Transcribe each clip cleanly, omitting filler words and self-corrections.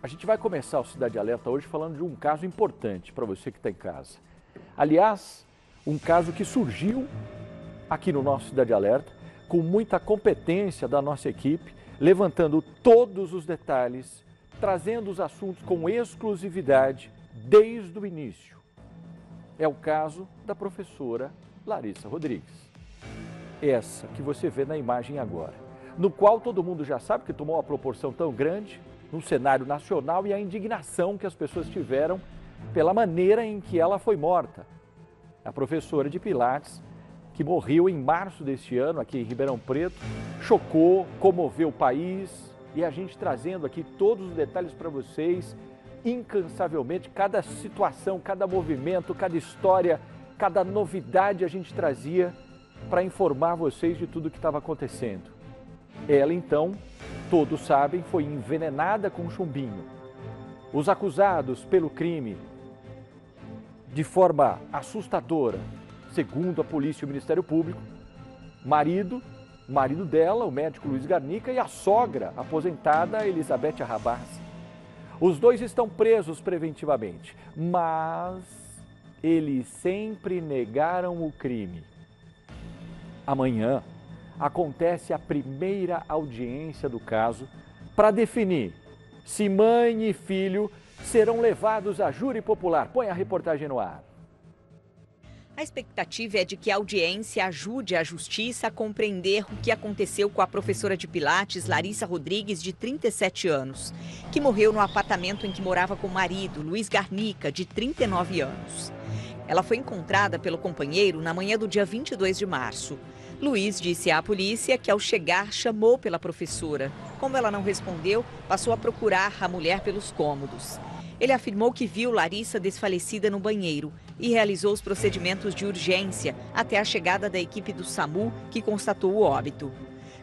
A gente vai começar o Cidade Alerta hoje falando de um caso importante para você que está em casa. Aliás, um caso que surgiu aqui no nosso Cidade Alerta com muita competência da nossa equipe, levantando todos os detalhes, trazendo os assuntos com exclusividade desde o início. É o caso da professora Larissa Rodrigues. Essa que você vê na imagem agora, no qual todo mundo já sabe que tomou uma proporção tão grande no cenário nacional e a indignação que as pessoas tiveram pela maneira em que ela foi morta. A professora de Pilates, que morreu em março deste ano aqui em Ribeirão Preto, chocou, comoveu o país e a gente trazendo aqui todos os detalhes para vocês, incansavelmente, cada situação, cada movimento, cada história, cada novidade a gente trazia para informar vocês de tudo o que estava acontecendo. Ela, então, todos sabem, foi envenenada com chumbinho. Os acusados pelo crime, de forma assustadora, segundo a polícia e o Ministério Público, marido dela, o médico Luiz Garnica, e a sogra, aposentada Elizabeth Arrabás. Os dois estão presos preventivamente, mas eles sempre negaram o crime. Amanhã acontece a primeira audiência do caso para definir se mãe e filho serão levados a júri popular. Põe a reportagem no ar. A expectativa é de que a audiência ajude a justiça a compreender o que aconteceu com a professora de Pilates, Larissa Rodrigues, de 37 anos, que morreu no apartamento em que morava com o marido, Luiz Garnica, de 39 anos. Ela foi encontrada pelo companheiro na manhã do dia 22 de março. Luiz disse à polícia que, ao chegar, chamou pela professora. Como ela não respondeu, passou a procurar a mulher pelos cômodos. Ele afirmou que viu Larissa desfalecida no banheiro e realizou os procedimentos de urgência até a chegada da equipe do SAMU, que constatou o óbito.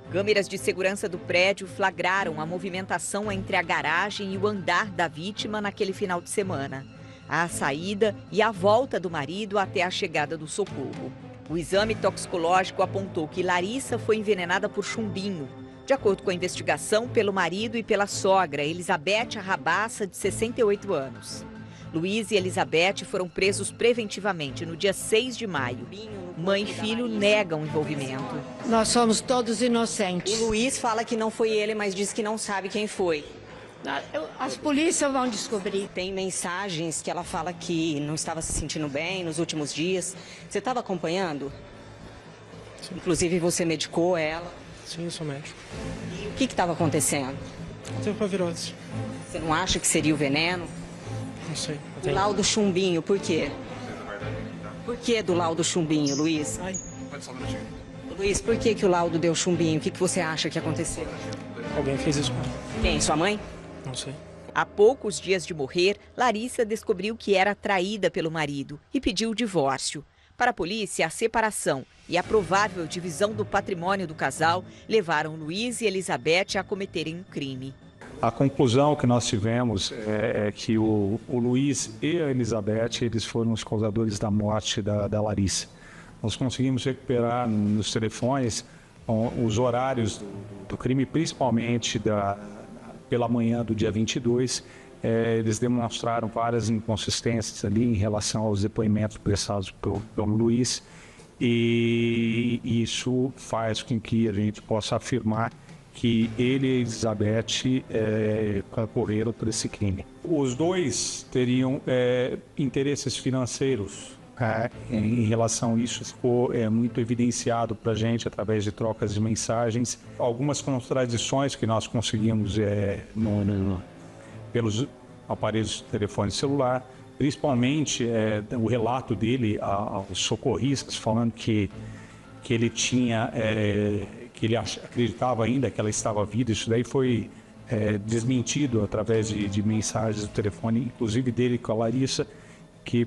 Câmeras de segurança do prédio flagraram a movimentação entre a garagem e o andar da vítima naquele final de semana. A saída e a volta do marido até a chegada do socorro. O exame toxicológico apontou que Larissa foi envenenada por chumbinho. De acordo com a investigação, pelo marido e pela sogra, Elizabeth Arrabassa, de 68 anos. Luiz e Elizabeth foram presos preventivamente no dia 6 de maio. Mãe e filho negam o envolvimento. Nós somos todos inocentes. O Luiz fala que não foi ele, mas diz que não sabe quem foi. As polícias vão descobrir. Tem mensagens que ela fala que não estava se sentindo bem nos últimos dias. Você estava acompanhando? Sim. Inclusive você medicou ela? Sim, eu sou médico. E o que estava acontecendo? Teve uma virose. Você não acha que seria o veneno? Não sei. O laudo chumbinho, por quê? Por que do laudo chumbinho, Luiz? Ai. Luiz, por que o laudo deu chumbinho? O que você acha que aconteceu? Alguém fez isso com ela. Quem? Sua mãe? Não sei. Há poucos dias de morrer, Larissa descobriu que era traída pelo marido e pediu o divórcio. Para a polícia, a separação e a provável divisão do patrimônio do casal levaram Luiz e Elizabeth a cometerem um crime. A conclusão que nós tivemos é que o Luiz e a Elizabeth, eles foram os causadores da morte da Larissa. Nós conseguimos recuperar nos telefones os horários do crime, principalmente pela manhã do dia 22. Eles demonstraram várias inconsistências ali em relação aos depoimentos prestados pelo Luiz, e isso faz com que a gente possa afirmar que ele e a Elizabeth concorreram por esse crime. Os dois teriam interesses financeiros. Em relação a isso, ficou muito evidenciado para a gente através de trocas de mensagens. Algumas contradições que nós conseguimos pelos aparelhos de telefone celular, principalmente o relato dele aos socorristas, falando que ele tinha, que ele acreditava ainda que ela estava viva. Isso daí foi desmentido através de mensagens do telefone, inclusive dele com a Larissa, que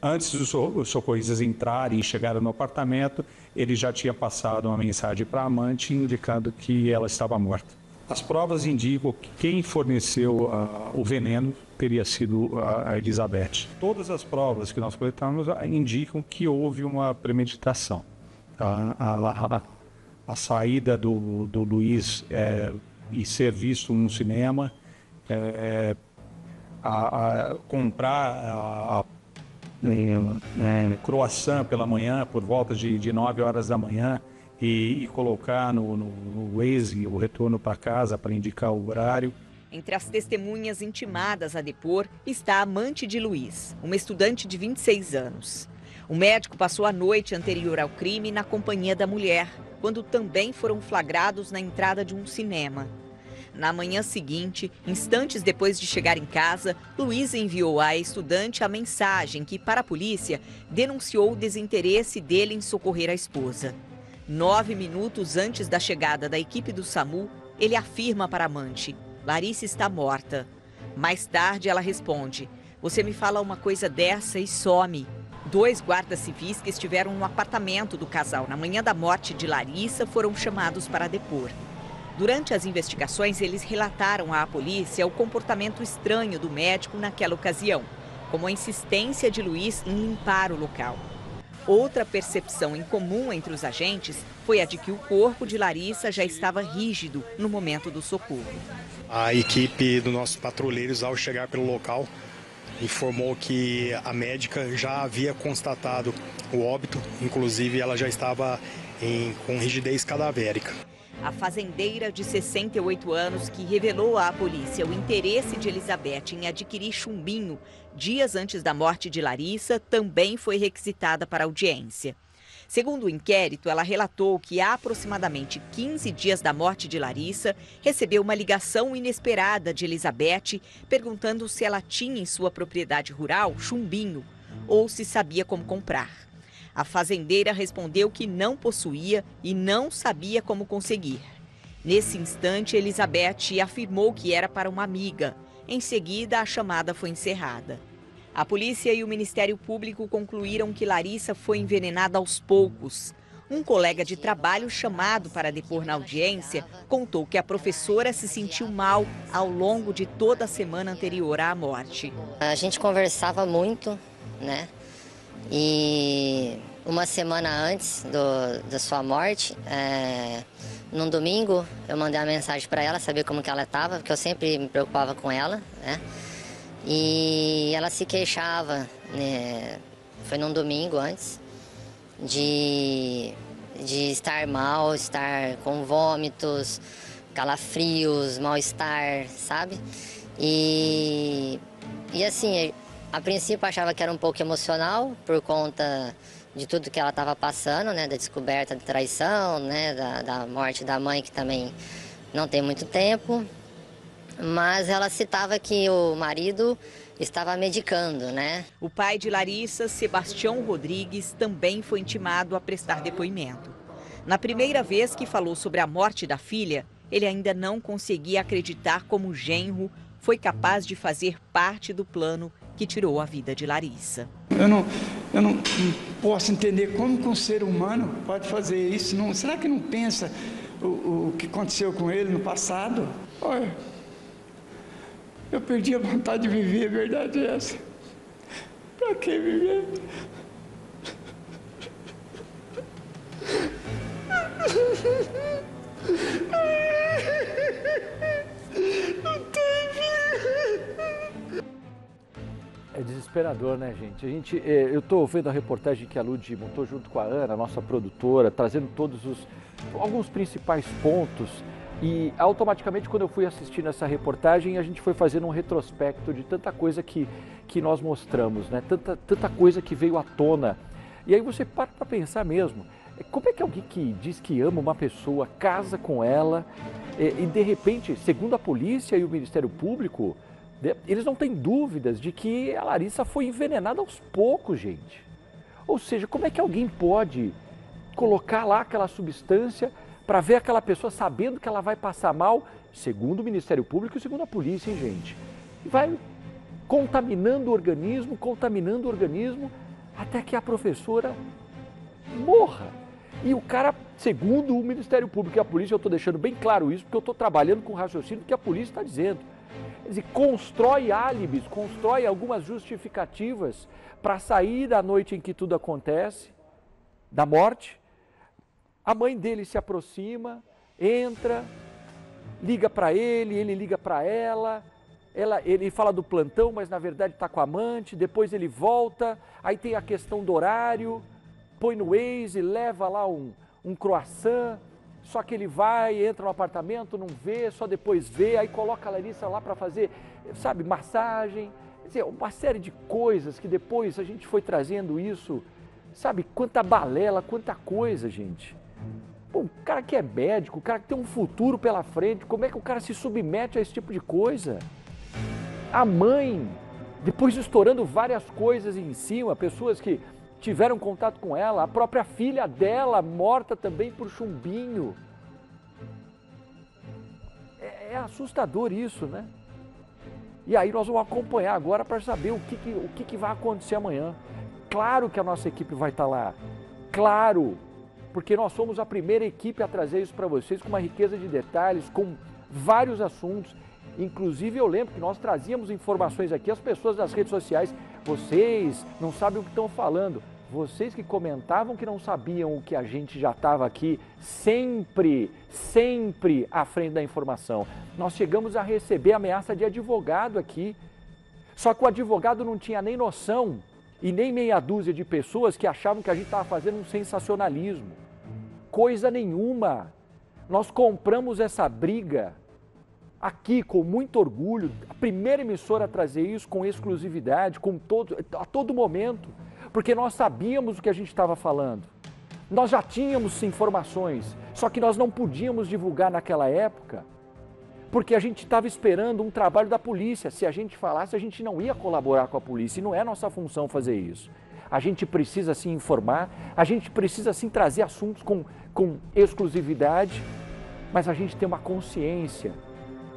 antes dos socorristas entrarem e chegarem no apartamento, ele já tinha passado uma mensagem para a amante indicando que ela estava morta. As provas indicam que quem forneceu o veneno teria sido a Elizabeth. Todas as provas que nós coletamos indicam que houve uma premeditação. A saída do Luiz e ser visto num cinema comprar croissant pela manhã, por volta de 9 horas da manhã, e colocar no Waze o retorno para casa para indicar o horário. Entre as testemunhas intimadas a depor está a amante de Luiz, uma estudante de 26 anos. O médico passou a noite anterior ao crime na companhia da mulher, quando também foram flagrados na entrada de um cinema. Na manhã seguinte, instantes depois de chegar em casa, Luiz enviou à estudante a mensagem que, para a polícia, denunciou o desinteresse dele em socorrer a esposa. 9 minutos antes da chegada da equipe do SAMU, ele afirma para a amante: Larissa está morta. Mais tarde, ela responde: você me fala uma coisa dessa e some. 2 guardas civis que estiveram no apartamento do casal na manhã da morte de Larissa foram chamados para depor. Durante as investigações, eles relataram à polícia o comportamento estranho do médico naquela ocasião, como a insistência de Luiz em limpar o local. Outra percepção incomum entre os agentes foi a de que o corpo de Larissa já estava rígido no momento do socorro. A equipe dos nossos patrulheiros, ao chegar pelo local, informou que a médica já havia constatado o óbito, inclusive ela já estava com rigidez cadavérica. A fazendeira de 68 anos, que revelou à polícia o interesse de Elizabeth em adquirir chumbinho dias antes da morte de Larissa, também foi requisitada para audiência. Segundo o inquérito, ela relatou que há aproximadamente 15 dias da morte de Larissa, recebeu uma ligação inesperada de Elizabeth perguntando se ela tinha em sua propriedade rural chumbinho ou se sabia como comprar. A fazendeira respondeu que não possuía e não sabia como conseguir. Nesse instante, Elizabeth afirmou que era para uma amiga. Em seguida, a chamada foi encerrada. A polícia e o Ministério Público concluíram que Larissa foi envenenada aos poucos. Um colega de trabalho chamado para depor na audiência contou que a professora se sentiu mal ao longo de toda a semana anterior à morte. A gente conversava muito, né? E uma semana antes da sua morte, num domingo, eu mandei uma mensagem para ela, saber como que ela estava, porque eu sempre me preocupava com ela, né? E ela se queixava, né? Foi num domingo antes, de estar mal, estar com vômitos, calafrios, mal-estar, sabe? E assim, a princípio achava que era um pouco emocional por conta de tudo que ela estava passando, né? Da descoberta de traição, né? Da morte da mãe, que também não tem muito tempo. Mas ela citava que o marido estava medicando, né? O pai de Larissa, Sebastião Rodrigues, também foi intimado a prestar depoimento. Na primeira vez que falou sobre a morte da filha, ele ainda não conseguia acreditar como o genro foi capaz de fazer parte do plano que tirou a vida de Larissa. Eu não posso entender como que um ser humano pode fazer isso. Será que não pensa o que aconteceu com ele no passado? Olha, eu perdi a vontade de viver, a verdade é essa. Pra que viver? É desesperador, né, gente? Eu estou vendo a reportagem que a Lud montou junto com a Ana, nossa produtora, trazendo alguns principais pontos. E automaticamente, quando eu fui assistindo essa reportagem, a gente foi fazendo um retrospecto de tanta coisa que nós mostramos, né? Tanta coisa que veio à tona. E aí você para pensar mesmo, como é que alguém que diz que ama uma pessoa, casa com ela, e de repente, segundo a polícia e o Ministério Público, eles não têm dúvidas de que a Larissa foi envenenada aos poucos, gente. Ou seja, como é que alguém pode colocar lá aquela substância para ver aquela pessoa sabendo que ela vai passar mal, segundo o Ministério Público e segundo a polícia, hein, gente? E vai contaminando o organismo, até que a professora morra. E o cara, segundo o Ministério Público e a polícia, eu estou deixando bem claro isso, porque eu estou trabalhando com o raciocínio que a polícia está dizendo. Quer dizer, constrói álibis, constrói algumas justificativas para sair da noite em que tudo acontece, da morte. A mãe dele se aproxima, entra, liga para ele liga para ela, ele fala do plantão, mas na verdade está com a amante, depois ele volta, aí tem a questão do horário, põe no Waze, leva lá um croissant, só que ele vai, entra no apartamento, não vê, só depois vê, aí coloca a Larissa lá para fazer, sabe, massagem, quer dizer, uma série de coisas que depois a gente foi trazendo isso, sabe, quanta balela, quanta coisa, gente. Pô, o cara que é médico, o cara que tem um futuro pela frente, como é que o cara se submete a esse tipo de coisa? A mãe, depois estourando várias coisas em cima, pessoas que tiveram contato com ela, a própria filha dela morta também por chumbinho. É assustador isso, né? E aí nós vamos acompanhar agora para saber o que vai acontecer amanhã. Claro que a nossa equipe vai estar lá, claro, porque nós somos a primeira equipe a trazer isso para vocês com uma riqueza de detalhes, com vários assuntos. Inclusive eu lembro que nós trazíamos informações aqui, as pessoas das redes sociais, vocês não sabem o que estão falando, vocês que comentavam que não sabiam o que a gente já estava aqui, sempre à frente da informação. Nós chegamos a receber ameaça de advogado aqui, só que o advogado não tinha nem noção e nem meia dúzia de pessoas que achavam que a gente estava fazendo um sensacionalismo. Coisa nenhuma. Nós compramos essa briga aqui com muito orgulho, a primeira emissora a trazer isso com exclusividade, a todo momento, porque nós sabíamos o que a gente estava falando. Nós já tínhamos informações, só que nós não podíamos divulgar naquela época, porque a gente estava esperando um trabalho da polícia. Se a gente falasse, a gente não ia colaborar com a polícia, e não é nossa função fazer isso. A gente precisa sim informar, a gente precisa sim trazer assuntos com exclusividade, mas a gente tem uma consciência,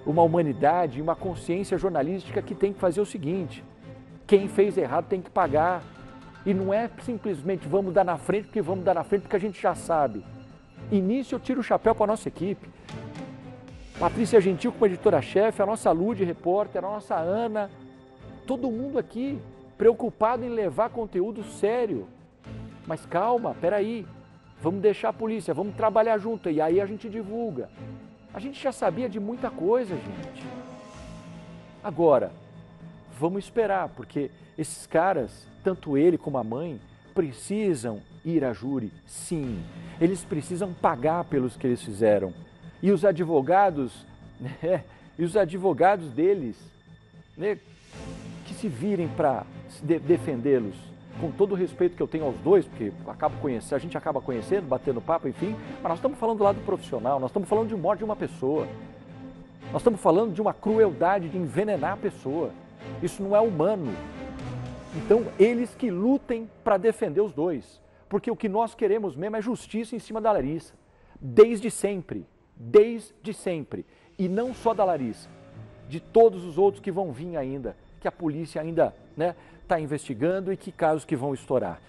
uma humanidade, uma consciência jornalística que tem que fazer o seguinte: quem fez errado tem que pagar. E não é simplesmente vamos dar na frente porque vamos dar na frente porque a gente já sabe. E nisso eu tiro o chapéu para a nossa equipe. Patrícia Gentil como editora-chefe, a nossa Lud, repórter, a nossa Ana, todo mundo aqui preocupado em levar conteúdo sério. Mas calma, peraí, vamos deixar a polícia, vamos trabalhar junto e aí a gente divulga. A gente já sabia de muita coisa, gente. Agora, vamos esperar, porque esses caras, tanto ele como a mãe, precisam ir a júri, sim. Eles precisam pagar pelos que eles fizeram. E os advogados, né, deles, né, que se virem para defendê-los, com todo o respeito que eu tenho aos dois, porque a gente acaba conhecendo, batendo papo, enfim, mas nós estamos falando do lado profissional, nós estamos falando de morte de uma pessoa, nós estamos falando de uma crueldade de envenenar a pessoa. Isso não é humano. Então, eles que lutem para defender os dois, porque o que nós queremos mesmo é justiça em cima da Larissa, desde sempre, e não só da Larissa, de todos os outros que vão vir ainda, que a polícia ainda está investigando e que casos que vão estourar.